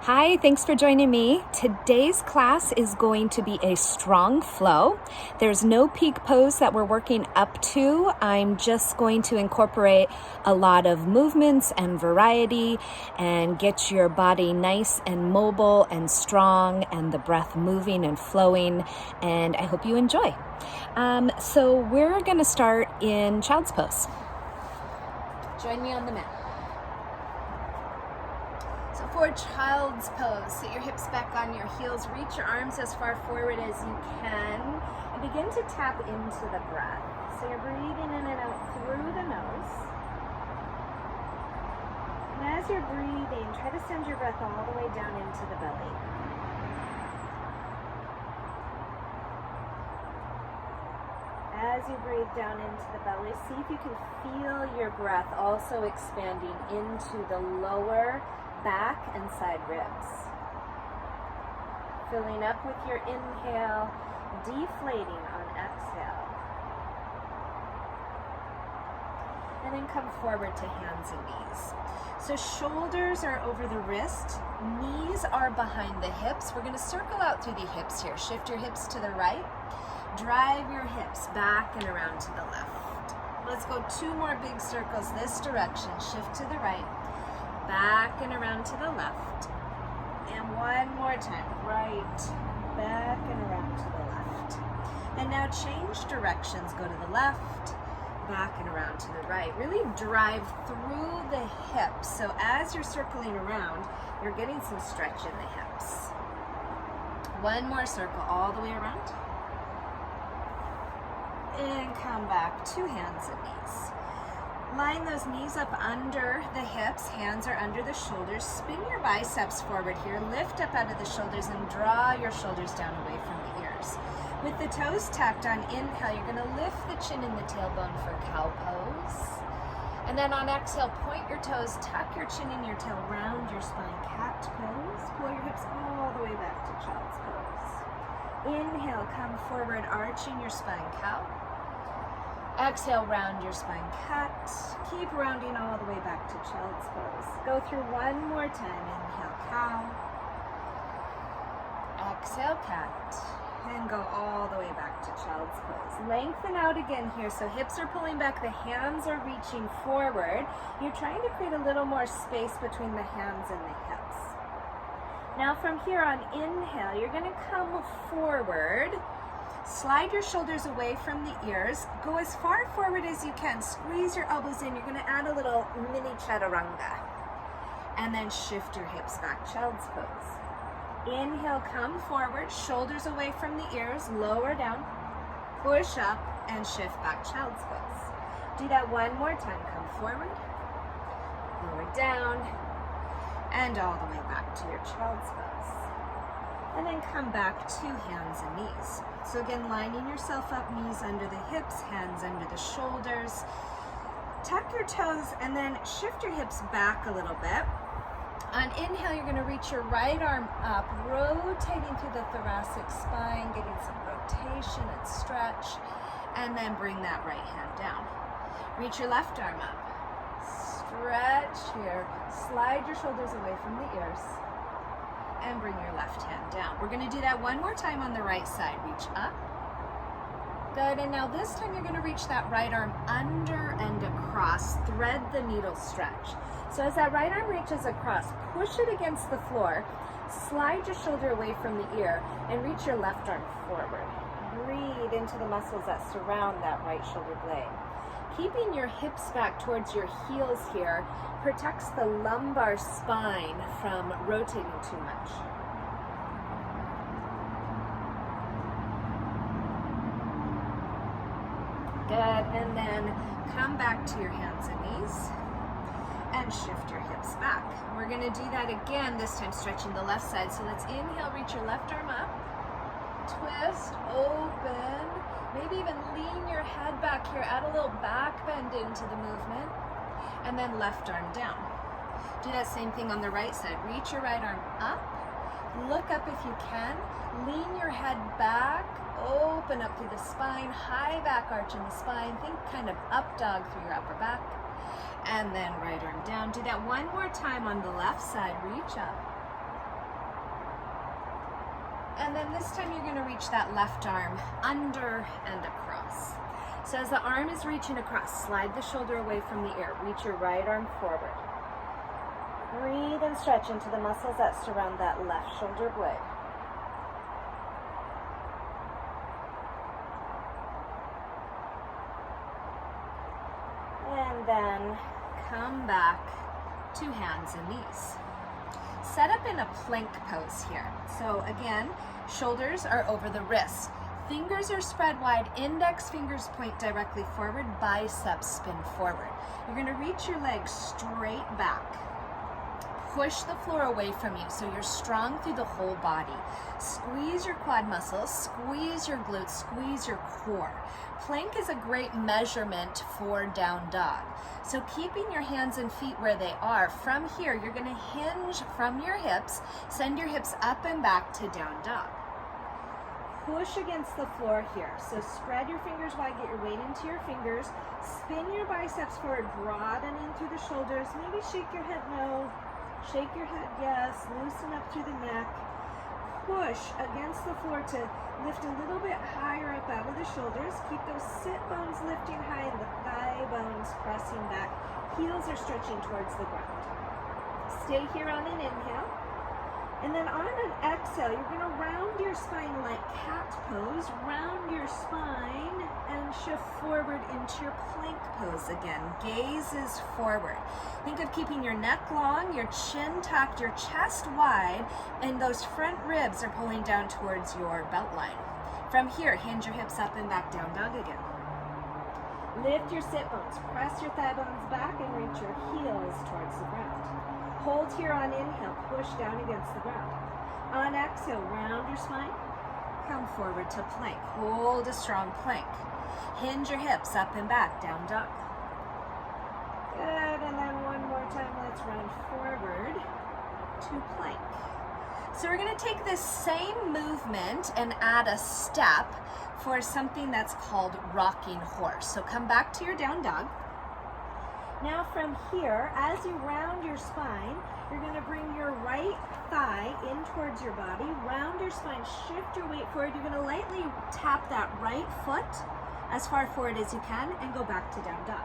Hi, thanks for joining me. Today's class is going to be a strong flow. There's no peak pose that we're working up to. I'm just going to incorporate a lot of movements and variety and get your body nice and mobile and strong and the breath moving and flowing, and I hope you enjoy. So we're going to start in child's pose. Join me on the mat. So for child's pose, sit your hips back on your heels, reach your arms as far forward as you can, and begin to tap into the breath. So you're breathing in and out through the nose. And as you're breathing, try to send your breath all the way down into the belly. As you breathe down into the belly, see if you can feel your breath also expanding into the lower back and side ribs. Filling up with your inhale, deflating on exhale. And then come forward to hands and knees. So shoulders are over the wrist, knees are behind the hips. We're going to circle out through the hips here. Shift your hips to the right. Drive your hips back and around to the left. Let's go 2 more big circles this direction. Shift to the right. Back and around to the left. And one more time. Right, back and around to the left. And now change directions. Go to the left, back and around to the right. Really drive through the hips. So as you're circling around, you're getting some stretch in the hips. One more circle all the way around. And come back to hands and knees. Line those knees up under the hips, hands are under the shoulders. Spin your biceps forward here, lift up out of the shoulders and draw your shoulders down away from the ears. With the toes tapped on inhale, you're gonna lift the chin and the tailbone for cow pose. And then on exhale, point your toes, tuck your chin and your tail, round your spine, cat pose. Pull your hips all the way back to child's pose. Inhale, come forward, arching your spine, cow. Exhale, round your spine, cat. Keep rounding all the way back to child's pose. Go through one more time. Inhale, cow. Exhale, cat. And go all the way back to child's pose. Lengthen out again here. So hips are pulling back, the hands are reaching forward. You're trying to create a little more space between the hands and the hips. Now from here on inhale, you're going to come forward. Slide your shoulders away from the ears. Go as far forward as you can. Squeeze your elbows in. You're going to add a little mini chaturanga. And then shift your hips back, child's pose. Inhale, come forward. Shoulders away from the ears. Lower down. Push up and shift back, child's pose. Do that one more time. Come forward. Lower down. And all the way back to your child's pose. And then come back to hands and knees. So again, lining yourself up, knees under the hips, hands under the shoulders. Tuck your toes and then shift your hips back a little bit. On inhale, you're going to reach your right arm up, rotating through the thoracic spine, getting some rotation and stretch, and then bring that right hand down. Reach your left arm up. Stretch here. Slide your shoulders away from the ears. And bring your left hand down. We're going to do that one more time on the right side. Reach up. Good. And now this time you're going to reach that right arm under and across. Thread the needle stretch. So as that right arm reaches across, push it against the floor. Slide your shoulder away from the ear and reach your left arm forward. Breathe into the muscles that surround that right shoulder blade. Keeping your hips back towards your heels here protects the lumbar spine from rotating too much. Good, and then come back to your hands and knees and shift your hips back. We're gonna do that again, this time stretching the left side. So let's inhale, reach your left arm up, twist, open, maybe even lean your head back here, add a little back bend into the movement, and then left arm down. Do that same thing on the right side. Reach your right arm up, look up if you can, lean your head back, open up through the spine, high back arch in the spine, think kind of up dog through your upper back, and then right arm down. Do that one more time on the left side. Reach up, And then this time you're going to reach that left arm under and across. So as the arm is reaching across, slide the shoulder away from the ear. Reach your right arm forward. Breathe and stretch into the muscles that surround that left shoulder blade. And then come back to hands and knees. Set up in a plank pose here. So again, shoulders are over the wrists. Fingers are spread wide, index fingers point directly forward, biceps spin forward. You're going to reach your legs straight back. Push the floor away from you so you're strong through the whole body. Squeeze your quad muscles, squeeze your glutes, squeeze your core. Plank is a great measurement for down dog. So keeping your hands and feet where they are, from here you're going to hinge from your hips, send your hips up and back to down dog. Push against the floor here. So spread your fingers wide, get your weight into your fingers, spin your biceps forward, broadening through the shoulders, maybe shake your head no. Shake your head, yes. Loosen up through the neck. Push against the floor to lift a little bit higher up out of the shoulders. Keep those sit bones lifting high and the thigh bones pressing back. Heels are stretching towards the ground. Stay here on an inhale. And then on an exhale, you're going to round your spine like cat pose. Round your spine and shift forward into your plank pose again. Gaze is forward. Think of keeping your neck long, your chin tucked, your chest wide, and those front ribs are pulling down towards your belt line. From here, hinge your hips up and back, down dog again. Lift your sit bones, press your thigh bones back and reach your heels towards the ground. Hold here on inhale, push down against the ground. On exhale, round your spine, come forward to plank. Hold a strong plank. Hinge your hips up and back, down dog. Good, and then one more time, let's run forward to plank. So we're going to take this same movement and add a step for something that's called rocking horse. So come back to your down dog. Now from here, as you round your spine, you're going to bring your right thigh in towards your body, round your spine, shift your weight forward. You're going to lightly tap that right foot as far forward as you can and go back to down dog.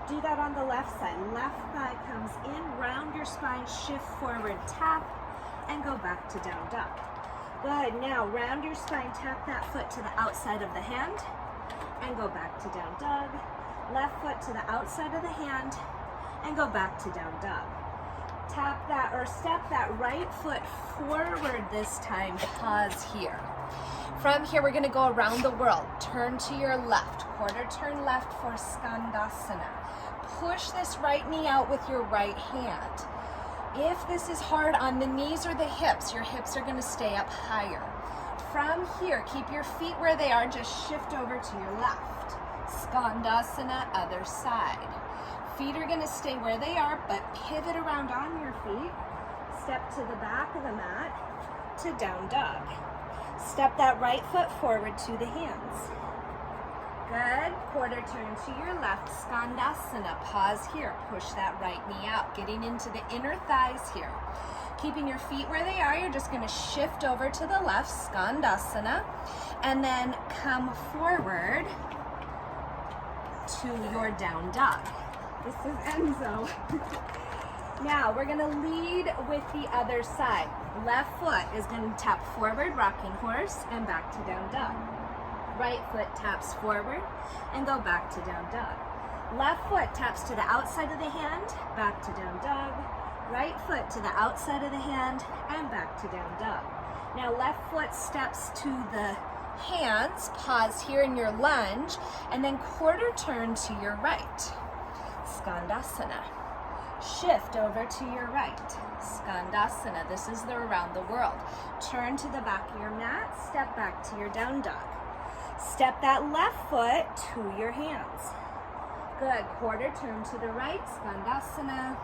Do that on the left side. Left thigh comes in, round your spine, shift forward, tap, and go back to down dog. Good, now round your spine, tap that foot to the outside of the hand, and go back to down dog. Left foot to the outside of the hand and go back to down dog. Tap that or step that right foot forward this time, pause here. From here, we're gonna go around the world. Turn to your left, quarter turn left for Skandasana. Push this right knee out with your right hand. If this is hard on the knees or the hips, your hips are gonna stay up higher. From here, keep your feet where they are, just shift over to your left. Skandasana, other side. Feet are going to stay where they are, but pivot around on your feet. Step to the back of the mat to down dog. Step that right foot forward to the hands. Good. Quarter turn to your left. Skandasana. Pause here. Push that right knee out. Getting into the inner thighs here. Keeping your feet where they are, you're just going to shift over to the left. Skandasana. And then come forward to your down dog. This is Enzo. Now we're going to lead with the other side. Left foot is going to tap forward, rocking horse, and back to down dog. Right foot taps forward and go back to down dog. Left foot taps to the outside of the hand, back to down dog. Right foot to the outside of the hand and back to down dog. Now left foot steps to the hands, pause here in your lunge, and then quarter turn to your right. Skandasana. Shift over to your right. Skandasana. This is the around the world. Turn to the back of your mat, step back to your down dog. Step that left foot to your hands. Good. Quarter turn to the right. Skandasana.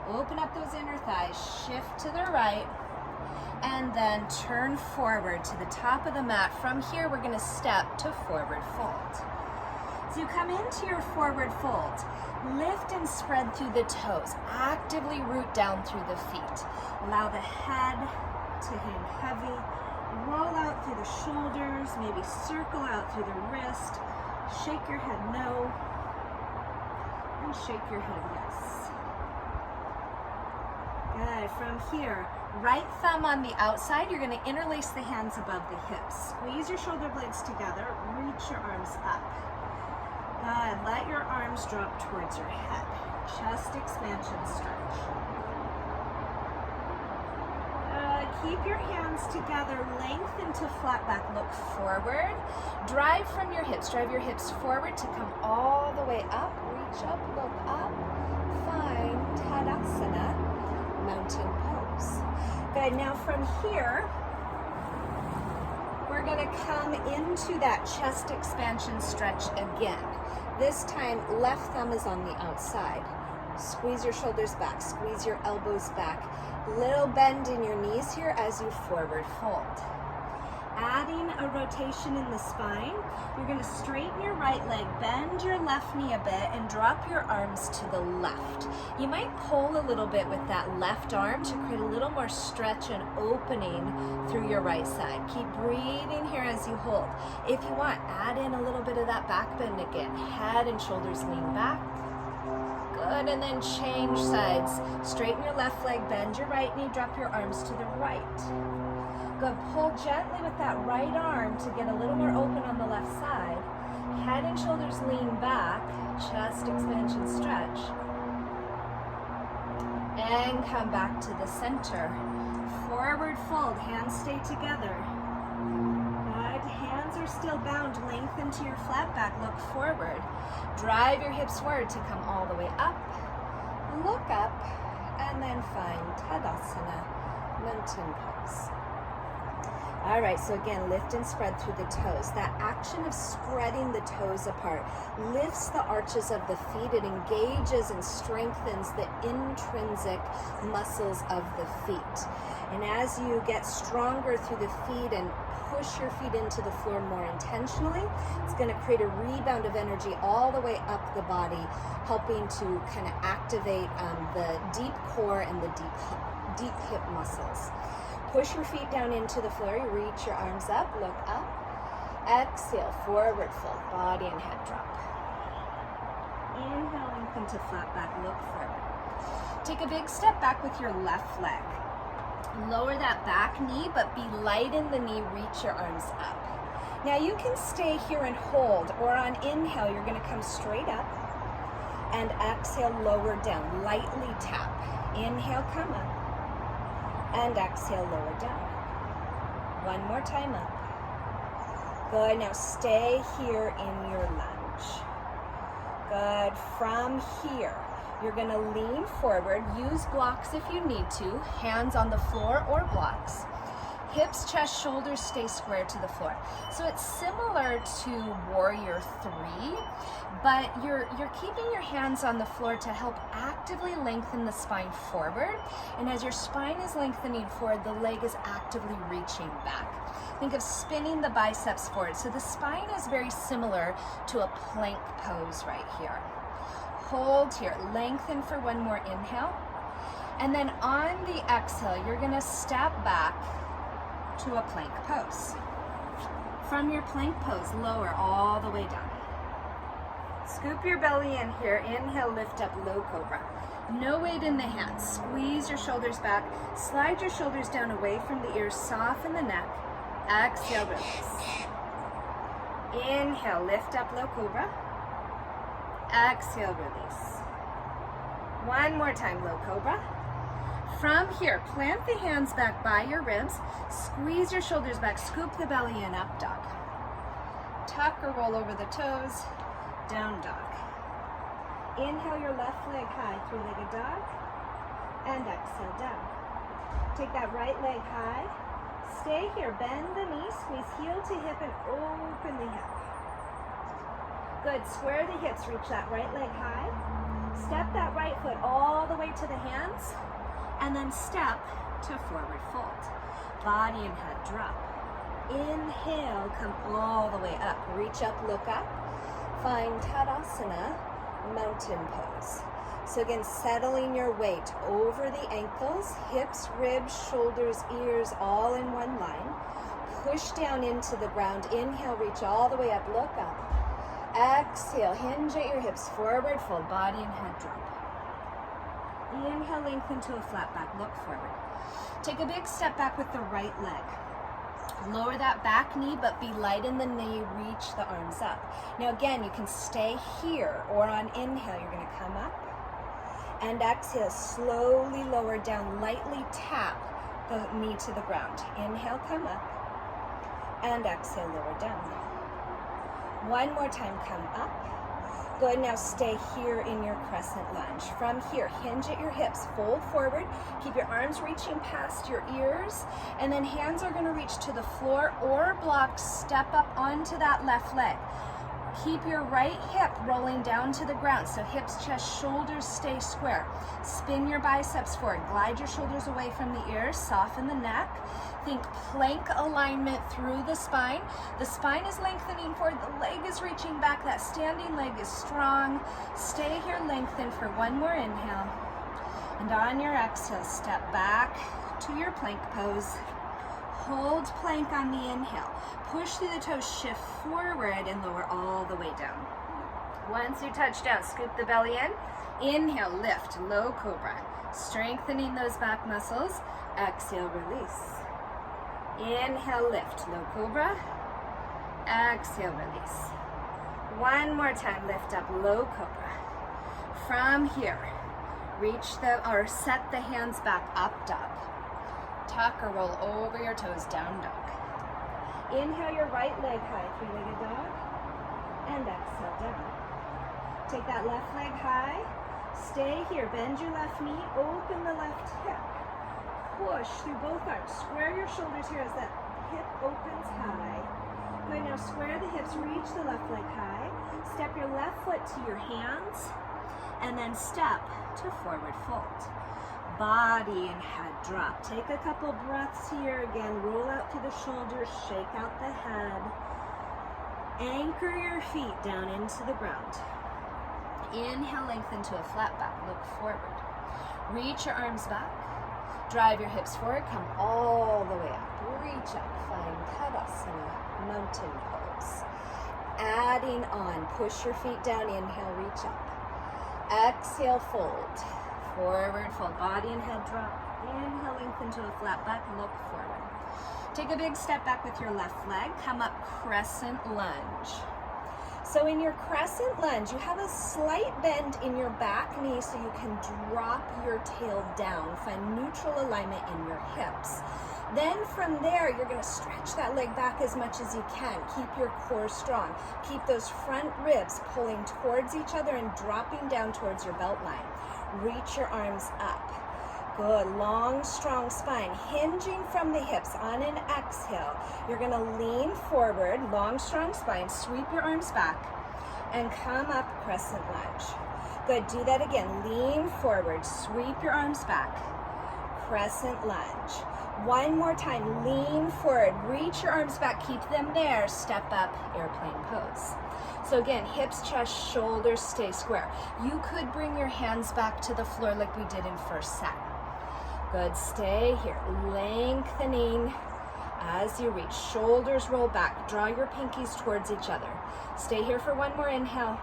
Open up those inner thighs. Shift to the right. And then turn forward to the top of the mat. From here, we're going to step to forward fold. So you come into your forward fold. Lift and spread through the toes. Actively root down through the feet. Allow the head to hang heavy. Roll out through the shoulders, maybe circle out through the wrist. Shake your head no, and shake your head yes. Good. From here, right thumb on the outside, you're going to interlace the hands above the hips. Squeeze your shoulder blades together, reach your arms up. Good. Let your arms drop towards your head. Chest expansion stretch. Keep your hands together, lengthen to flat back, look forward. Drive from your hips, drive your hips forward to come all the way up. Reach up, look up. Find Tadasana, mountain pose. Good, now from here, we're gonna come into that chest expansion stretch again. This time, left thumb is on the outside. Squeeze your shoulders back, squeeze your elbows back. Little bend in your knees here as you forward fold. Adding a rotation in the spine, you're going to straighten your right leg, bend your left knee a bit, and drop your arms to the left. You might pull a little bit with that left arm to create a little more stretch and opening through your right side. Keep breathing here as you hold. If you want, add in a little bit of that back bend again. Head and shoulders lean back. Good, and then change sides. Straighten your left leg, bend your right knee, drop your arms to the right. Good, pull gently with that right arm to get a little more open on the left side. Head and shoulders lean back, chest expansion stretch. And come back to the center. Forward fold, hands stay together. Good, hands are still bound, lengthen to your flat back, look forward. Drive your hips forward to come all the way up. Look up, and then find Tadasana, mountain pose. All right, so again, lift and spread through the toes. That action of spreading the toes apart lifts the arches of the feet. It engages and strengthens the intrinsic muscles of the feet. And as you get stronger through the feet and push your feet into the floor more intentionally, it's going to create a rebound of energy all the way up the body, helping to kind of activate the deep core and the deep hip muscles. Push your feet down into the floor. You reach your arms up, look up. Exhale, forward fold, body and head drop. Inhale, lengthen to flat back, look forward. Take a big step back with your left leg. Lower that back knee, but be light in the knee, reach your arms up. Now you can stay here and hold, or on inhale, you're gonna come straight up, and exhale, lower down, lightly tap. Inhale, come up. And exhale, lower down. One more time up. Good, now stay here in your lunge. Good, from here, you're gonna lean forward, use blocks if you need to, hands on the floor or blocks. Hips, chest, shoulders stay square to the floor. So it's similar to Warrior 3, but you're keeping your hands on the floor to help actively lengthen the spine forward. And as your spine is lengthening forward, the leg is actively reaching back. Think of spinning the biceps forward. So the spine is very similar to a plank pose right here. Hold here, lengthen for one more inhale. And then on the exhale, you're gonna step back to a plank pose. From your plank pose, lower all the way down. Scoop your belly in here. Inhale, lift up, low cobra. No weight in the hands. Squeeze your shoulders back. Slide your shoulders down away from the ears. Soften the neck. Exhale, release. Inhale, lift up, low cobra. Exhale, release. One more time, low cobra. From here, plant the hands back by your ribs. Squeeze your shoulders back. Scoop the belly in, up dog. Tuck or roll over the toes. Down dog. Inhale your left leg high, three-legged dog. And exhale, down. Take that right leg high. Stay here, bend the knee, squeeze heel to hip and open the hip. Good, square the hips, reach that right leg high. Step that right foot all the way to the hands. And then step to forward fold. Body and head drop. Inhale, come all the way up. Reach up, look up. Find Tadasana, mountain pose. So again, settling your weight over the ankles, hips, ribs, shoulders, ears, all in one line. push down into the ground. Inhale, reach all the way up, look up. Exhale, hinge at your hips, forward fold, body and head drop. Inhale, lengthen to a flat back, look forward. Take a big step back with the right leg. Lower that back knee, but be light in the knee, reach the arms up. Now again, you can stay here, or on inhale, you're gonna come up, and exhale, slowly lower down, lightly tap the knee to the ground. Inhale, come up, and exhale, lower down. One more time, come up. Good, now stay here in your crescent lunge. From here, hinge at your hips, fold forward, keep your arms reaching past your ears, and then hands are gonna reach to the floor or block, step up onto that left leg. Keep your right hip rolling down to the ground, so hips, chest, shoulders stay square. Spin your biceps forward, glide your shoulders away from the ears, soften the neck. Think plank alignment through the spine. The spine is lengthening forward, the leg is reaching back, that standing leg is strong. Stay here, lengthen for one more inhale. And on your exhale, step back to your plank pose. Hold plank on the inhale. Push through the toes, shift forward and lower all the way down. Once you touch down, scoop the belly in. Inhale, lift, low cobra. Strengthening those back muscles. Exhale, release. Inhale, lift, low cobra. Exhale, release. One more time, lift up, low cobra. From here, reach or set the hands back, up dog. Tuck or roll over your toes, down dog. Inhale your right leg high, three-legged dog, and exhale down. Take that left leg high, stay here, bend your left knee, open the left hip. Push through both arms, square your shoulders here as that hip opens high. Good, now square the hips, reach the left leg high, step your left foot to your hands, and then step to forward fold. Body and head drop. Take a couple breaths here. Again, roll out through the shoulders, shake out the head. Anchor your feet down into the ground. Inhale, lengthen to a flat back, look forward. Reach your arms back. Drive your hips forward, come all the way up. Reach up, find Tadasana, mountain pose. Adding on, push your feet down, inhale, reach up. Exhale, fold. Forward fold, body and head drop. Inhale, lengthen to a flat back, look forward. Take a big step back with your left leg, come up, crescent lunge. So in your crescent lunge, you have a slight bend in your back knee so you can drop your tail down, find neutral alignment in your hips. Then from there, you're gonna stretch that leg back as much as you can. Keep your core strong. Keep those front ribs pulling towards each other and dropping down towards your belt line. Reach your arms up. Good, long, strong spine. Hinging from the hips on an exhale. You're gonna lean forward, long, strong spine, sweep your arms back, and come up, crescent lunge. Good, do that again. Lean forward, sweep your arms back, crescent lunge. One more time, lean forward, reach your arms back, keep them there, step up, airplane pose. So again, hips, chest, shoulders stay square. You could bring your hands back to the floor like we did in first set. Good, stay here, lengthening as you reach. Shoulders roll back, draw your pinkies towards each other. Stay here for one more inhale.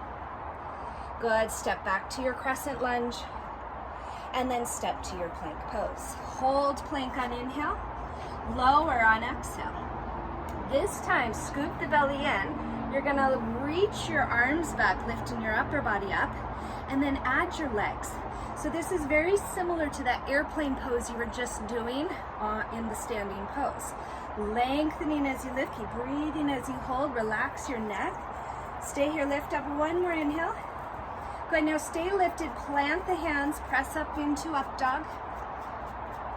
Good, step back to your crescent lunge, and then step to your plank pose. Hold plank on inhale, lower on exhale. This time, scoop the belly in. You're gonna reach your arms back, lifting your upper body up, and then add your legs. So this is very similar to that airplane pose you were just doing in the standing pose. Lengthening as you lift, keep breathing as you hold, relax your neck. Stay here, lift up, one more inhale. Good, now stay lifted, plant the hands, press up into up dog,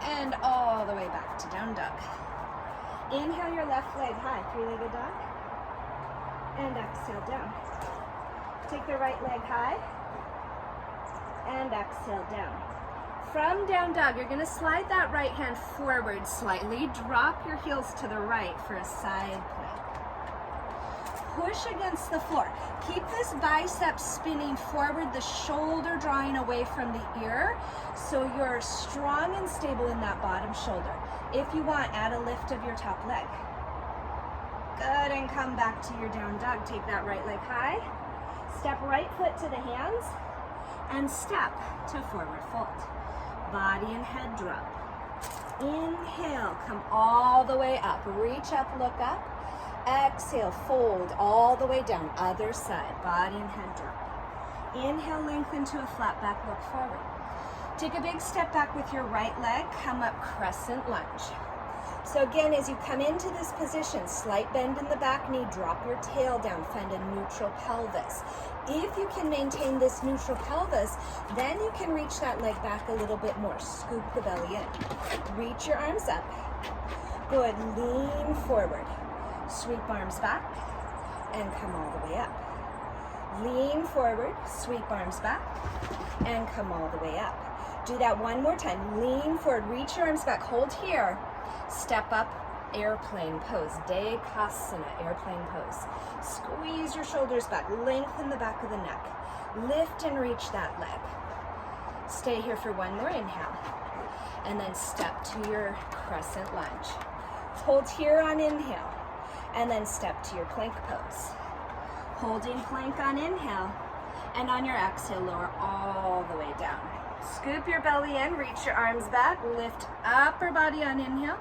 and all the way back to down dog. Inhale your left leg high, three-legged dog, and exhale down. Take the right leg high, and exhale down. From down dog, you're gonna slide that right hand forward slightly, drop your heels to the right for a side plank. Push against the floor. Keep this bicep spinning forward, the shoulder drawing away from the ear, so you're strong and stable in that bottom shoulder. If you want, add a lift of your top leg. Good, and come back to your down dog. Take that right leg high. Step right foot to the hands and step to forward fold. Body and head drop. Inhale, come all the way up. Reach up, look up. Exhale, fold all the way down. Other side, body and head drop. Inhale, lengthen to a flat back, look forward. Take a big step back with your right leg. Come up, crescent lunge. So again, as you come into this position, slight bend in the back knee, drop your tail down, find a neutral pelvis. If you can maintain this neutral pelvis, then you can reach that leg back a little bit more. Scoop the belly in. Reach your arms up. Good, lean forward. Sweep arms back and come all the way up. Lean forward, sweep arms back and come all the way up. Do that one more time. Lean forward, reach your arms back, hold here. Step up, airplane pose, Dekasana, airplane pose. Squeeze your shoulders back, lengthen the back of the neck. Lift and reach that leg. Stay here for one more inhale. And then step to your crescent lunge. Hold here on inhale, and then step to your plank pose. Holding plank on inhale, and on your exhale, lower all the way down. Scoop your belly in, reach your arms back, lift upper body on inhale,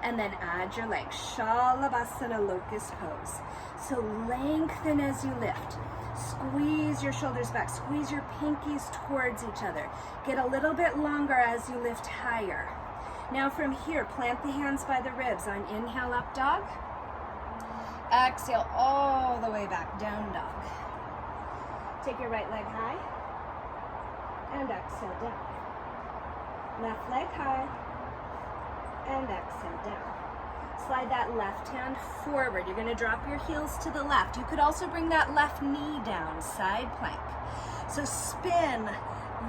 and then add your legs. Shalabhasana, locust pose. So lengthen as you lift. Squeeze your shoulders back, squeeze your pinkies towards each other. Get a little bit longer as you lift higher. Now from here, plant the hands by the ribs. On inhale, up dog. Exhale all the way back, down dog. Take your right leg high. And exhale down. Left leg high and exhale down. Slide that left hand forward. You're going to drop your heels to the left. You could also bring that left knee down, side plank. So spin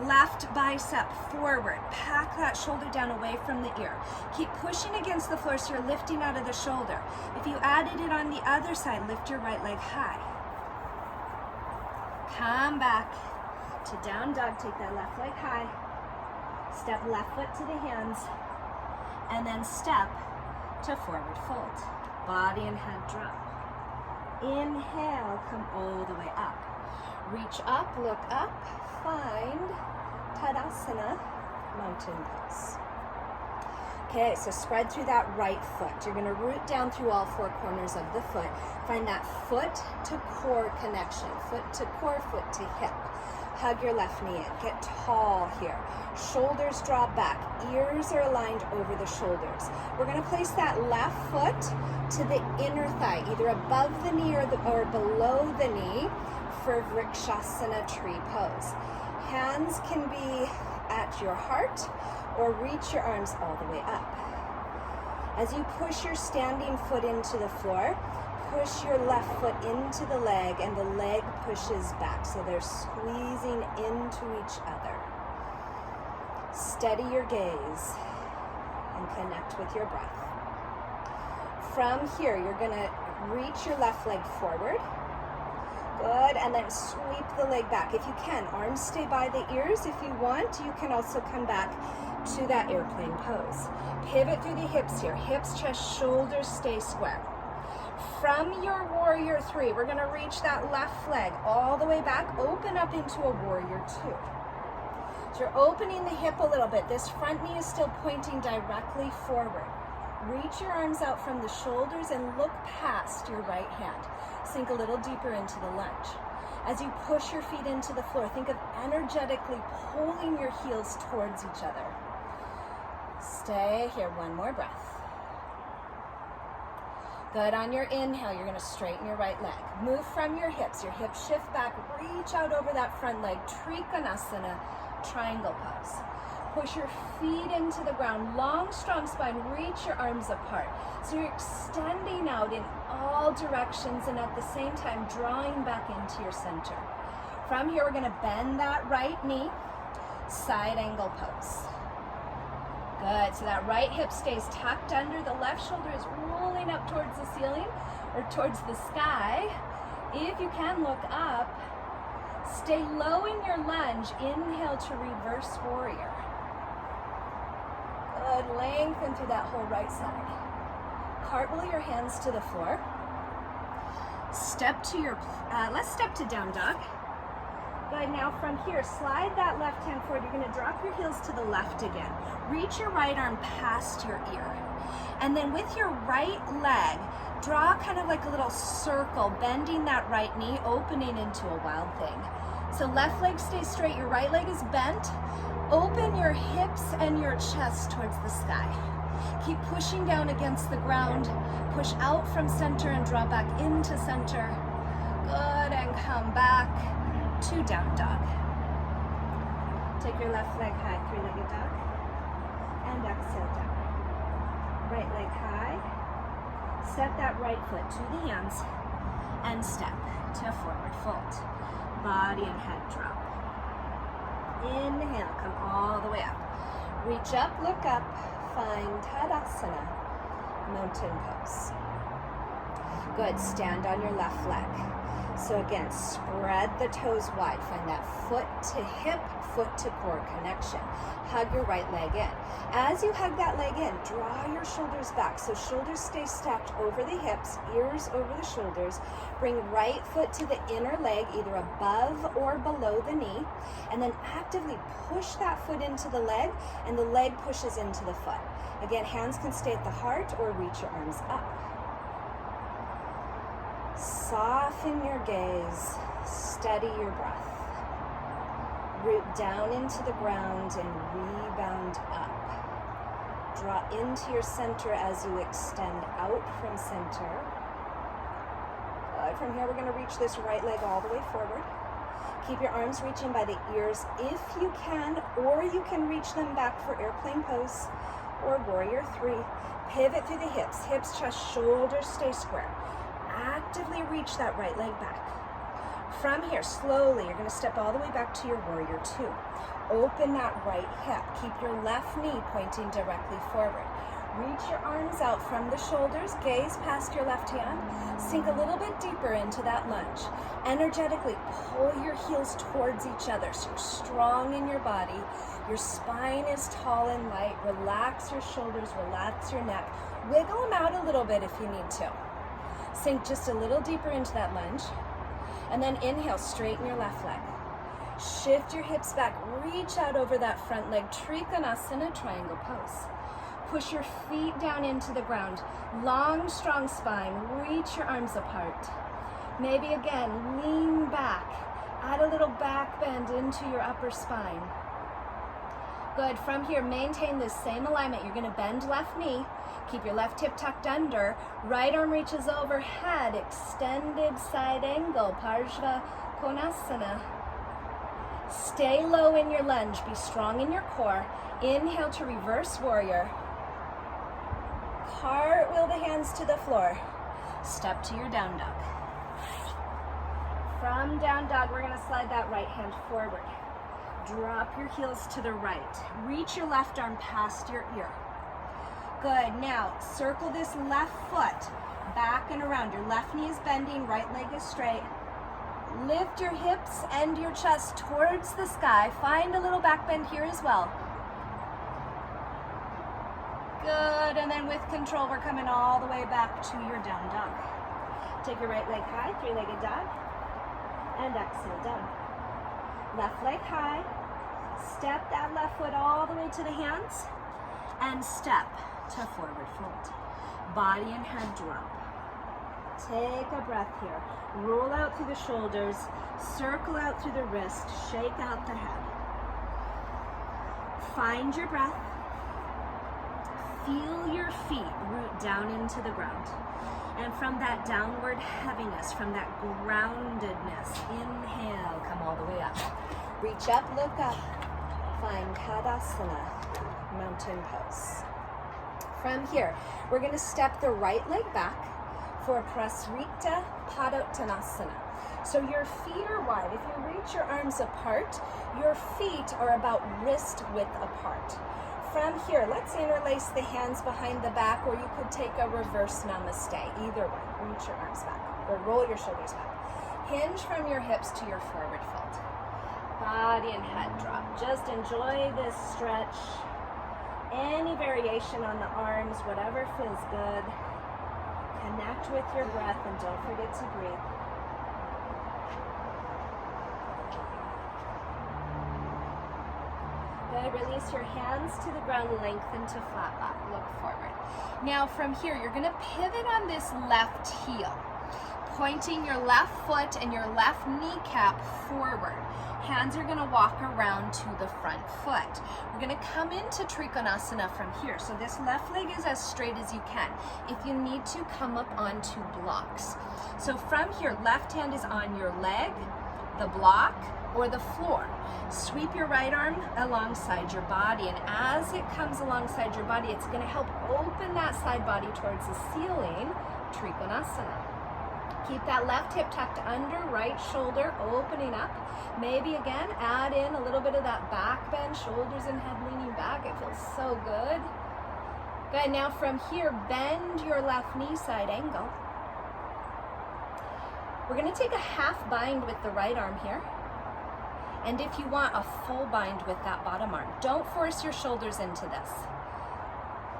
left bicep forward. Pack that shoulder down away from the ear. Keep pushing against the floor so you're lifting out of the shoulder. If you added it on the other side, lift your right leg high. Come back to down dog, take that left leg high, step left foot to the hands, and then step to forward fold. Body and head drop. Inhale, come all the way up. Reach up, look up, find Tadasana, mountain pose. Okay, so spread through that right foot. You're gonna root down through all four corners of the foot. Find that foot to core connection, foot to core, foot to hip. Hug your left knee in. Get tall here. Shoulders drop back. Ears are aligned over the shoulders. We're going to place that left foot to the inner thigh, either above the knee or below the knee for Vrikshasana tree pose. Hands can be at your heart or reach your arms all the way up. As you push your standing foot into the floor, push your left foot into the leg and the leg pushes back. So they're squeezing into each other. Steady your gaze and connect with your breath. From here, you're gonna reach your left leg forward. Good, and then sweep the leg back. If you can, arms stay by the ears. If you want, you can also come back to that airplane pose. Pivot through the hips here. Hips, chest, shoulders stay square. From your warrior three, we're gonna reach that left leg all the way back, open up into a warrior two. So you're opening the hip a little bit. This front knee is still pointing directly forward. Reach your arms out from the shoulders and look past your right hand. Sink a little deeper into the lunge. As you push your feet into the floor, think of energetically pulling your heels towards each other. Stay here, one more breath. Good, on your inhale, you're gonna straighten your right leg. Move from your hips shift back, reach out over that front leg, Trikonasana, triangle pose. Push your feet into the ground, long, strong spine, reach your arms apart. So you're extending out in all directions and at the same time drawing back into your center. From here, we're gonna bend that right knee, side angle pose. Good, so that right hip stays tucked under, the left shoulder is rolling up towards the ceiling or towards the sky. If you can, look up. Stay low in your lunge, inhale to reverse warrior. Good, lengthen through that whole right side. Cartwheel your hands to the floor. Step to your, let's step to down dog. Good, now from here, slide that left hand forward. You're gonna drop your heels to the left again. Reach your right arm past your ear. And then with your right leg, draw kind of like a little circle, bending that right knee, opening into a wild thing. So left leg stays straight, your right leg is bent. Open your hips and your chest towards the sky. Keep pushing down against the ground. Push out from center and draw back into center. Good, and come back to down dog. Take your left leg high, three-legged dog. And exhale down. Right leg high. Step that right foot to the hands and step to a forward fold. Body and head drop. Inhale, come all the way up. Reach up, look up, find Tadasana, mountain pose. Good, stand on your left leg. So again, spread the toes wide. Find that foot to hip, foot to core connection. Hug your right leg in. As you hug that leg in, draw your shoulders back. So shoulders stay stacked over the hips, ears over the shoulders. Bring right foot to the inner leg, either above or below the knee. And then actively push that foot into the leg, and the leg pushes into the foot. Again, hands can stay at the heart or reach your arms up. Soften your gaze, steady your breath. Root down into the ground and rebound up. Draw into your center as you extend out from center. From here, we're going to reach this right leg all the way forward. Keep your arms reaching by the ears if you can, or you can reach them back for airplane pose or warrior three. Pivot through the hips, chest, shoulders stay square. Actively reach that right leg back. From here, slowly, you're going to step all the way back to your warrior two. Open that right hip. Keep your left knee pointing directly forward. Reach your arms out from the shoulders, gaze past your left hand. Sink a little bit deeper into that lunge. Energetically pull your heels towards each other so you're strong in your body. Your spine is tall and light. Relax your shoulders, relax your neck. Wiggle them out a little bit if you need to. Sink just a little deeper into that lunge. And then inhale, straighten your left leg. Shift your hips back, reach out over that front leg, Trikonasana, triangle pose. Push your feet down into the ground. Long, strong spine, reach your arms apart. Maybe again, lean back. Add a little back bend into your upper spine. Good, from here, maintain this same alignment. You're gonna bend left knee. Keep your left hip tucked under. Right arm reaches overhead. Extended side angle. Parshva Konasana. Stay low in your lunge. Be strong in your core. Inhale to reverse warrior. Cartwheel the hands to the floor. Step to your down dog. From down dog, we're going to slide that right hand forward. Drop your heels to the right. Reach your left arm past your ear. Good, now circle this left foot back and around. Your left knee is bending, right leg is straight. Lift your hips and your chest towards the sky. Find a little back bend here as well. Good, and then with control, we're coming all the way back to your down dog. Take your right leg high, three-legged dog, and exhale down. Left leg high, step that left foot all the way to the hands, and step to forward fold. Body and head drop. Take a breath here. Roll out through the shoulders, circle out through the wrist, shake out the head. Find your breath. Feel your feet root down into the ground. And from that downward heaviness, from that groundedness, inhale, come all the way up. Reach up, look up. Find Tadasana, mountain pose. From here, we're going to step the right leg back for Prasrita Padottanasana. So your feet are wide. If you reach your arms apart, your feet are about wrist width apart. From here, let's interlace the hands behind the back, or you could take a reverse namaste. Either way, reach your arms back or roll your shoulders back. Hinge from your hips to your forward fold. Body and head drop. Just enjoy this stretch. Any variation on the arms, whatever feels good. Connect with your breath and don't forget to breathe. Good. Release your hands to the ground, lengthen to flat back, look forward. Now from here, you're gonna pivot on this left heel, pointing your left foot and your left kneecap forward. Hands are gonna walk around to the front foot. We're gonna come into Trikonasana from here. So this left leg is as straight as you can. If you need to, come up onto blocks. So from here, left hand is on your leg, the block, or the floor. Sweep your right arm alongside your body, and as it comes alongside your body, it's going to help open that side body towards the ceiling, Trikonasana. Keep that left hip tucked under, right shoulder opening up. Maybe again, add in a little bit of that back bend, shoulders and head leaning back. It feels so good. Good, now from here, bend your left knee side angle. We're going to take a half bind with the right arm here. And if you want, a full bind with that bottom arm. Don't force your shoulders into this.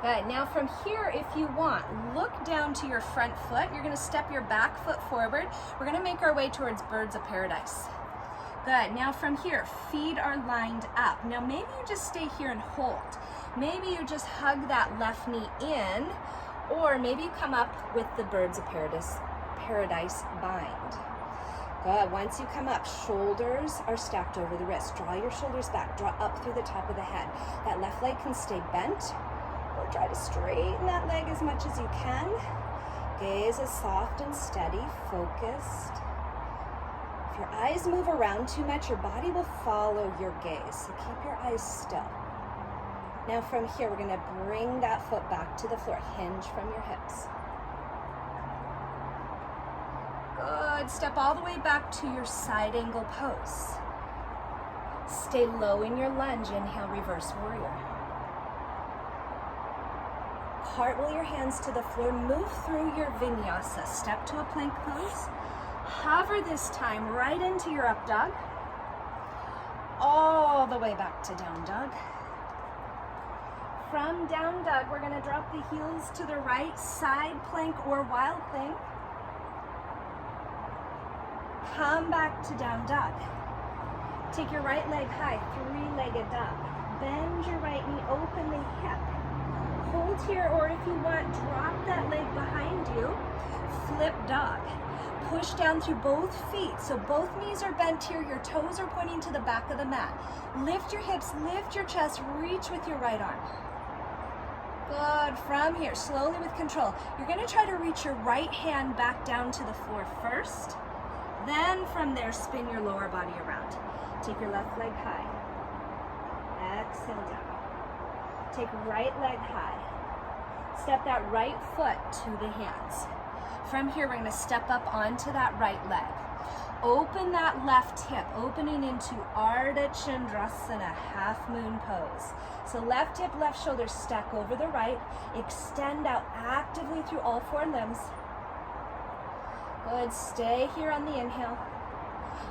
Good, now from here, if you want, look down to your front foot. You're gonna step your back foot forward. We're gonna make our way towards birds of paradise. Good, now from here, feet are lined up. Now maybe you just stay here and hold. Maybe you just hug that left knee in, or maybe you come up with the birds of paradise bind. Good, once you come up, shoulders are stacked over the wrist. Draw your shoulders back, draw up through the top of the head. That left leg can stay bent, or try to straighten that leg as much as you can. Gaze is soft and steady, focused. If your eyes move around too much, your body will follow your gaze, so keep your eyes still. Now from here, we're gonna bring that foot back to the floor, hinge from your hips. Good, step all the way back to your side angle pose. Stay low in your lunge, inhale, reverse warrior. Cartwheel your hands to the floor, move through your vinyasa. Step to a plank pose. Hover this time right into your up dog. All the way back to down dog. From down dog, we're gonna drop the heels to the right, side plank or wild plank. Come back to down dog. Take your right leg high, three-legged dog. Bend your right knee, open the hip. Hold here, or if you want, drop that leg behind you. Flip dog. Push down through both feet. So both knees are bent here, your toes are pointing to the back of the mat. Lift your hips, lift your chest, reach with your right arm. Good, from here, slowly with control. You're gonna try to reach your right hand back down to the floor first. Then from there, spin your lower body around. Take your left leg high. Exhale down. Take right leg high. Step that right foot to the hands. From here, we're gonna step up onto that right leg. Open that left hip, opening into Ardha Chandrasana, half moon pose. So left hip, left shoulder stack over the right. Extend out actively through all four limbs. Good, stay here on the inhale.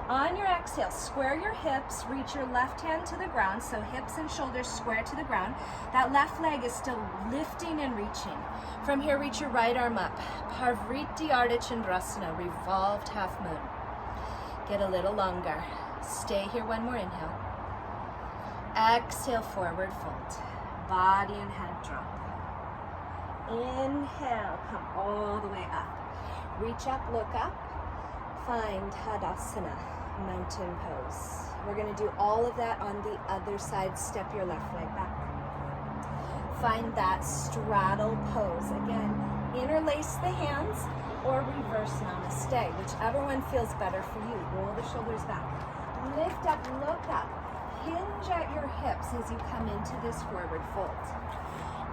On your exhale, square your hips, reach your left hand to the ground, so hips and shoulders square to the ground. That left leg is still lifting and reaching. From here, reach your right arm up. Parvriti Ardha Chandrasana, revolved half moon. Get a little longer. Stay here, one more inhale. Exhale, forward fold. Body and head drop. Inhale, come all the way up. Reach up, look up. Find Tadasana, mountain pose. We're gonna do all of that on the other side. Step your left leg back. Find that straddle pose. Again, interlace the hands or reverse namaste, whichever one feels better for you. Roll the shoulders back. Lift up, look up. Hinge at your hips as you come into this forward fold.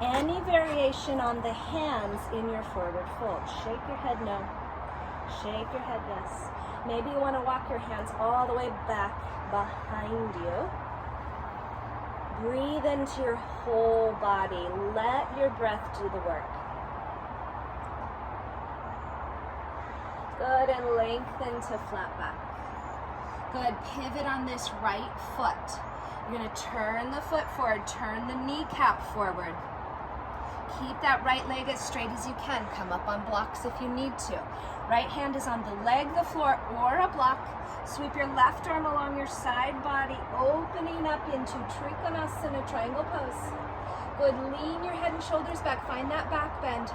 Any variation on the hands in your forward fold. Shake your head no. Shake your head yes. Maybe you want to walk your hands all the way back behind you. Breathe into your whole body. Let your breath do the work. Good, and lengthen to flat back. Good, pivot on this right foot. You're gonna turn the foot forward, turn the kneecap forward. Keep that right leg as straight as you can. Come up on blocks if you need to. Right hand is on the leg, the floor, or a block. Sweep your left arm along your side body, opening up into Trikonasana, triangle pose. Good, lean your head and shoulders back. Find that back bend.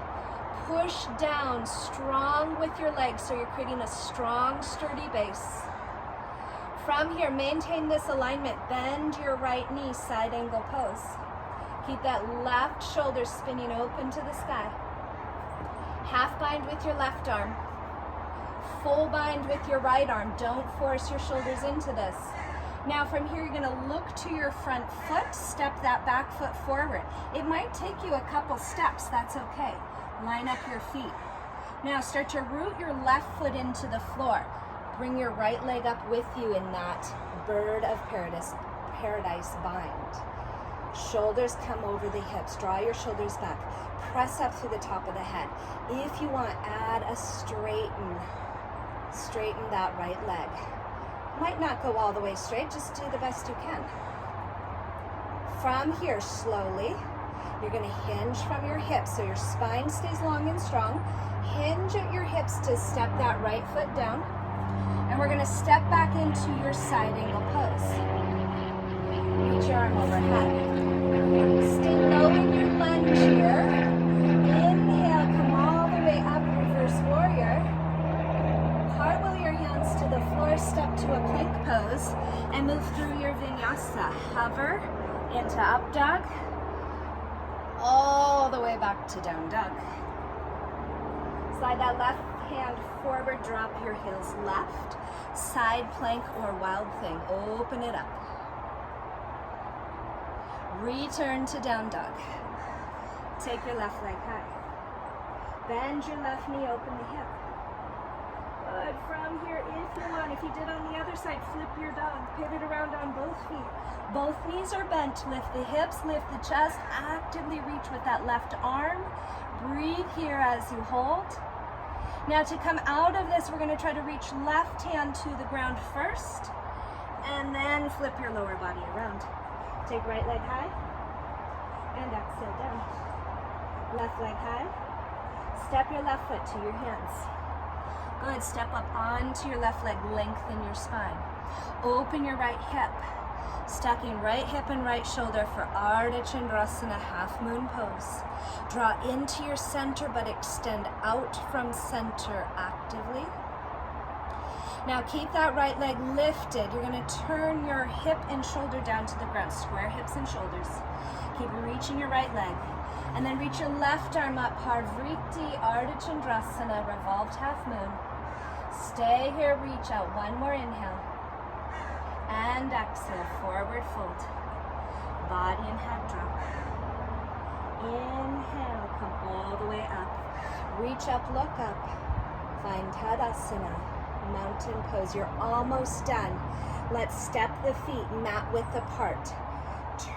Push down, strong with your legs, so you're creating a strong, sturdy base. From here, maintain this alignment. Bend your right knee, side angle pose. Keep that left shoulder spinning open to the sky. Half bind with your left arm. Full bind with your right arm. Don't force your shoulders into this. Now from here, you're gonna look to your front foot, step that back foot forward. It might take you a couple steps, that's okay. Line up your feet. Now start to root your left foot into the floor. Bring your right leg up with you in that bird of paradise bind. Shoulders come over the hips. Draw your shoulders back. Press up through the top of the head. If you want, add a straighten. Straighten that right leg. Might not go all the way straight, just do the best you can. From here, slowly, you're gonna hinge from your hips so your spine stays long and strong. Hinge at your hips to step that right foot down. And we're gonna step back into your side angle pose. Reach your arm overhead. Stay low in your lunge here. Inhale, come all the way up, reverse warrior. Cartwheel your hands to the floor, step to a plank pose, and move through your vinyasa. Hover into up dog, all the way back to down dog. Slide that left hand forward, drop your heels left, side plank or wild thing, open it up. Return to down dog. Take your left leg high. Bend your left knee, open the hip. Good, from here, if you want, if you did on the other side, flip your dog, pivot around on both feet. Both knees are bent, lift the hips, lift the chest, actively reach with that left arm. Breathe here as you hold. Now to come out of this, we're gonna try to reach left hand to the ground first, and then flip your lower body around. Take right leg high, and exhale down. Left leg high. Step your left foot to your hands. Good, step up onto your left leg, lengthen your spine. Open your right hip, stacking right hip and right shoulder for Ardha Chandrasana, half moon pose. Draw into your center, but extend out from center actively. Now keep that right leg lifted. You're gonna turn your hip and shoulder down to the ground, square hips and shoulders. Keep reaching your right leg. And then reach your left arm up, Parvriti, Ardha Chandrasana, revolved half moon. Stay here, reach out, one more inhale. And exhale, forward fold. Body and head drop. Inhale, come all the way up. Reach up, look up. Find Tadasana, mountain pose. You're almost done. Let's step the feet mat width apart.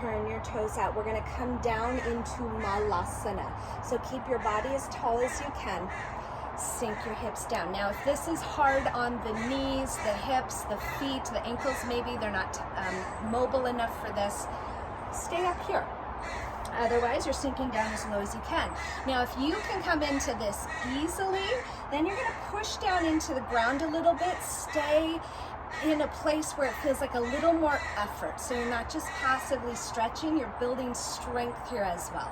Turn your toes out. We're gonna come down into Malasana. So keep your body as tall as you can. Sink your hips down. Now, if this is hard on the knees, the hips, the feet, the ankles, maybe they're not mobile enough for this, stay up here. Otherwise, you're sinking down as low as you can. Now, if you can come into this easily, then you're gonna push down into the ground a little bit. Stay in a place where it feels like a little more effort. So you're not just passively stretching, you're building strength here as well.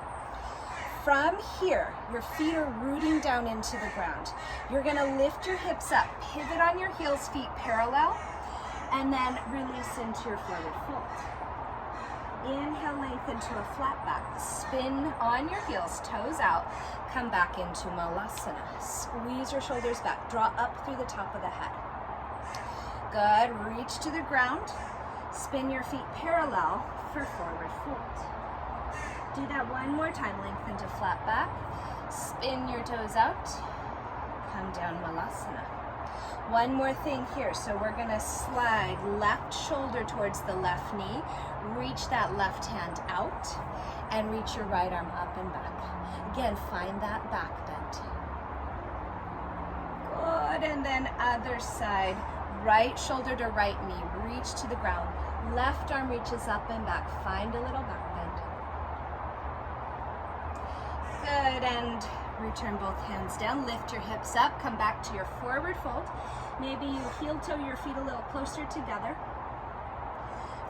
From here, your feet are rooting down into the ground. You're gonna lift your hips up, pivot on your heels, feet parallel, and then release into your forward fold. Inhale, lengthen to a flat back. Spin on your heels, toes out. Come back into Malasana. Squeeze your shoulders back. Draw up through the top of the head. Good, reach to the ground. Spin your feet parallel for forward fold. Do that one more time, lengthen to flat back. Spin your toes out. Come down, Malasana. One more thing here. So we're gonna slide left shoulder towards the left knee. Reach that left hand out and reach your right arm up and back. Again, find that back bend. Good, and then other side. Right shoulder to right knee, reach to the ground. Left arm reaches up and back. Find a little back bend. Good, and return both hands down. Lift your hips up, come back to your forward fold. Maybe you heel toe your feet a little closer together.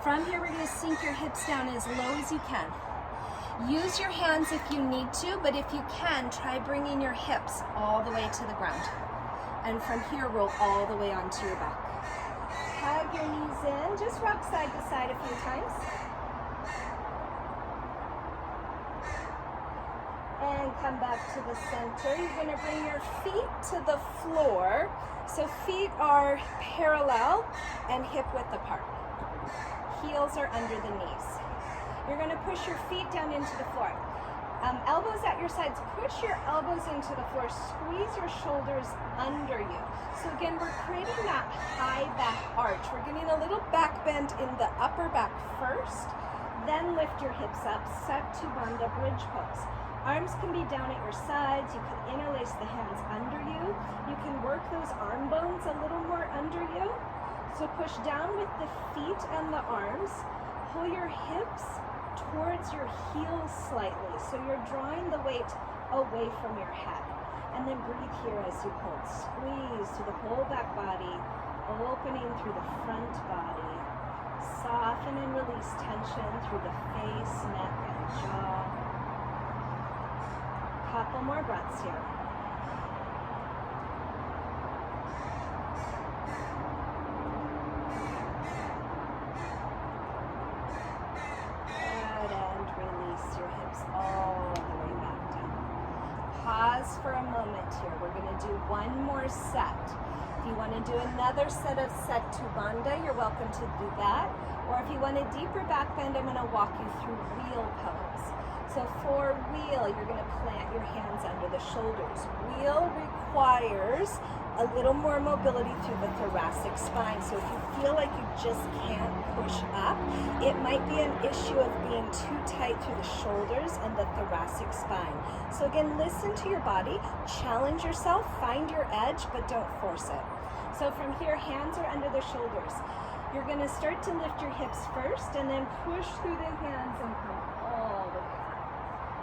From here, we're gonna sink your hips down as low as you can. Use your hands if you need to, but if you can, try bringing your hips all the way to the ground. And from here, roll all the way onto your back. Hug your knees in, just rock side to side a few times. And come back to the center. You're gonna bring your feet to the floor. So feet are parallel and hip width apart. Heels are under the knees. You're gonna push your feet down into the floor. Elbows at your sides, push your elbows into the floor, squeeze your shoulders under you. So again, we're creating that high back arch. We're getting a little back bend in the upper back first, then lift your hips up, Setu Bandha bridge pose. Arms can be down at your sides, you can interlace the hands under you. You can work those arm bones a little more under you. So push down with the feet and the arms, pull your hips towards your heels slightly. So you're drawing the weight away from your head. And then breathe here as you hold. Squeeze through the whole back body, opening through the front body. Soften and release tension through the face, neck, and jaw. Couple more breaths here. Pause for a moment here. We're going to do one more set. If you want to do another set of Setu Bandha, you're welcome to do that. Or if you want a deeper back bend, I'm going to walk you through wheel pose. So for wheel, you're going to plant your hands under the shoulders. Wheel requires a little more mobility through the thoracic spine. So if you feel like you just can't push up, it might be an issue of being too tight through the shoulders and the thoracic spine. So again, listen to your body, challenge yourself, find your edge, but don't force it. So from here, hands are under the shoulders. You're going to start to lift your hips first and then push through the hands and come all the way up.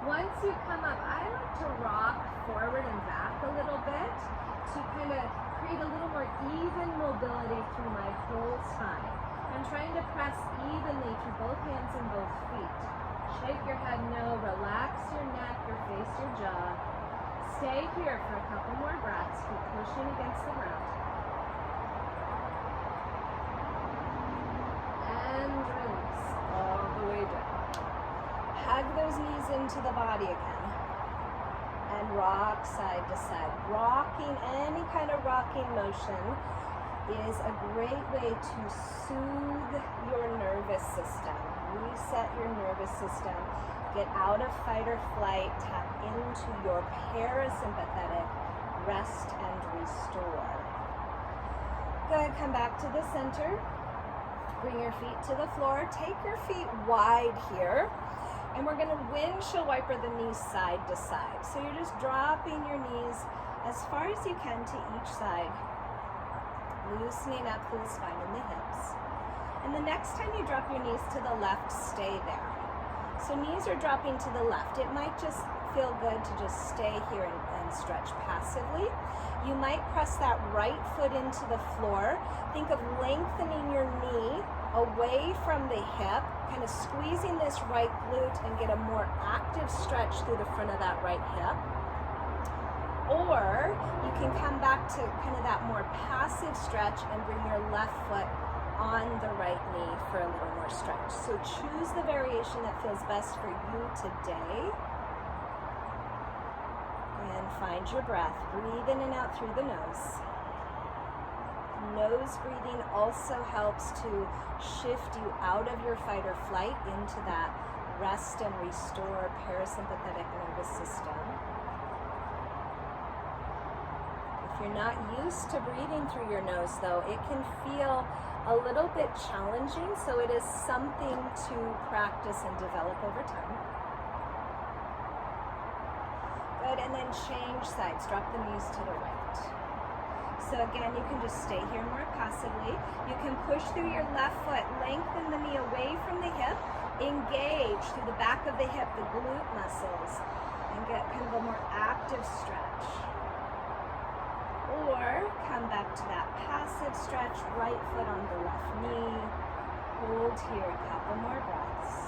Once you come up, I like to rock forward and back a little bit to kind of create a little more even mobility through my whole spine. I'm trying to press evenly through both hands and both feet. Shake your head no, relax your neck, your face, your jaw. Stay here for a couple more breaths. Keep pushing against the ground. And release all the way down. Hug those knees into the body again. And rock side to side. Rocking, any kind of rocking motion is a great way to soothe your nervous system, reset your nervous system, get out of fight or flight, tap into your parasympathetic, rest and restore. Good, come back to the center, bring your feet to the floor, take your feet wide here, and we're going to windshield wiper the knees side to side. So you're just dropping your knees as far as you can to each side, loosening up through the spine and the hips. And the next time you drop your knees to the left, stay there. So knees are dropping to the left. It might just feel good to just stay here and stretch passively. You might press that right foot into the floor. Think of lengthening your knee away from the hip, kind of squeezing this right glute and get a more active stretch through the front of that right hip. Or you can come back to kind of that more passive stretch and bring your left foot on the right knee for a little more stretch. So choose the variation that feels best for you today. And find your breath. Breathe in and out through the nose. Nose breathing also helps to shift you out of your fight or flight into that rest and restore parasympathetic nervous system. If you're not used to breathing through your nose, though, it can feel a little bit challenging, so it is something to practice and develop over time. Good, and then change sides. Drop the knees to the right. So again, you can just stay here more passively. You can push through your left foot, lengthen the knee away from the hip, engage through the back of the hip, the glute muscles, and get kind of a more massive stretch, right foot on the left knee. Hold here a couple more breaths.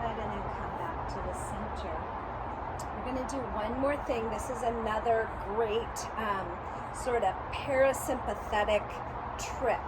And then come back to the center. We're going to do one more thing. This is another great sort of parasympathetic trick.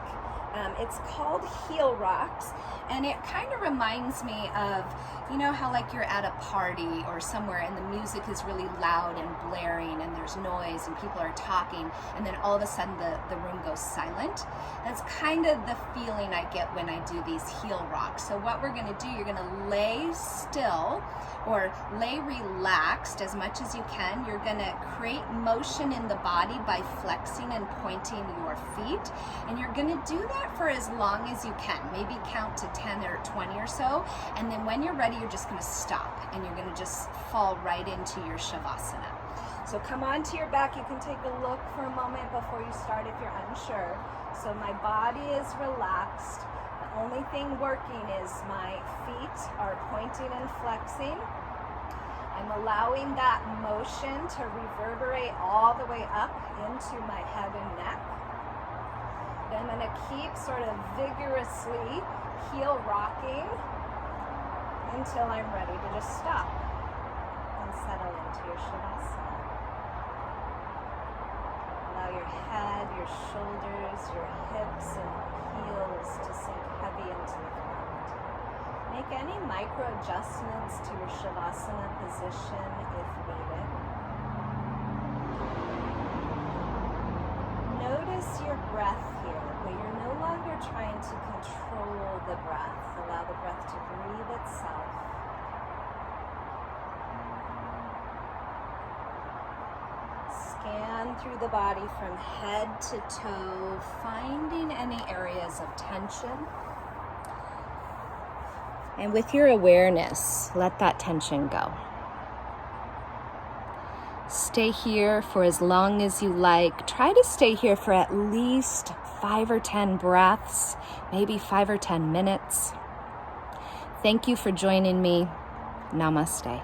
It's called heel rocks, and it kind of reminds me of, you know how like you're at a party or somewhere and the music is really loud and blaring and there's noise and people are talking, and then all of a sudden the room goes silent. That's kind of the feeling I get when I do these heel rocks. So what we're going to do, you're going to lay still or lay relaxed as much as you can. You're going to create motion in the body by flexing and pointing your feet, and you're going to do that for as long as you can. Maybe count to 10 or 20 or so, and then when you're ready, you're just going to stop and you're going to just fall right into your shavasana. So come onto your back. You can take a look for a moment before you start if you're unsure. So my body is relaxed. The only thing working is my feet are pointing and flexing. I'm allowing that motion to reverberate all the way up into my head and neck. Then I'm going to keep sort of vigorously heel rocking until I'm ready to just stop and settle into your shavasana. Allow your head, your shoulders, your hips and heels to sink heavy into the ground. Make any micro adjustments to your shavasana position if needed. Notice your breath here, but you're no longer trying to control the breath. Allow the breath to breathe itself. Scan through the body from head to toe, finding any areas of tension. And with your awareness, let that tension go. Stay here for as long as you like. Try to stay here for at least 5 or 10 breaths, maybe 5 or 10 minutes. Thank you for joining me. Namaste.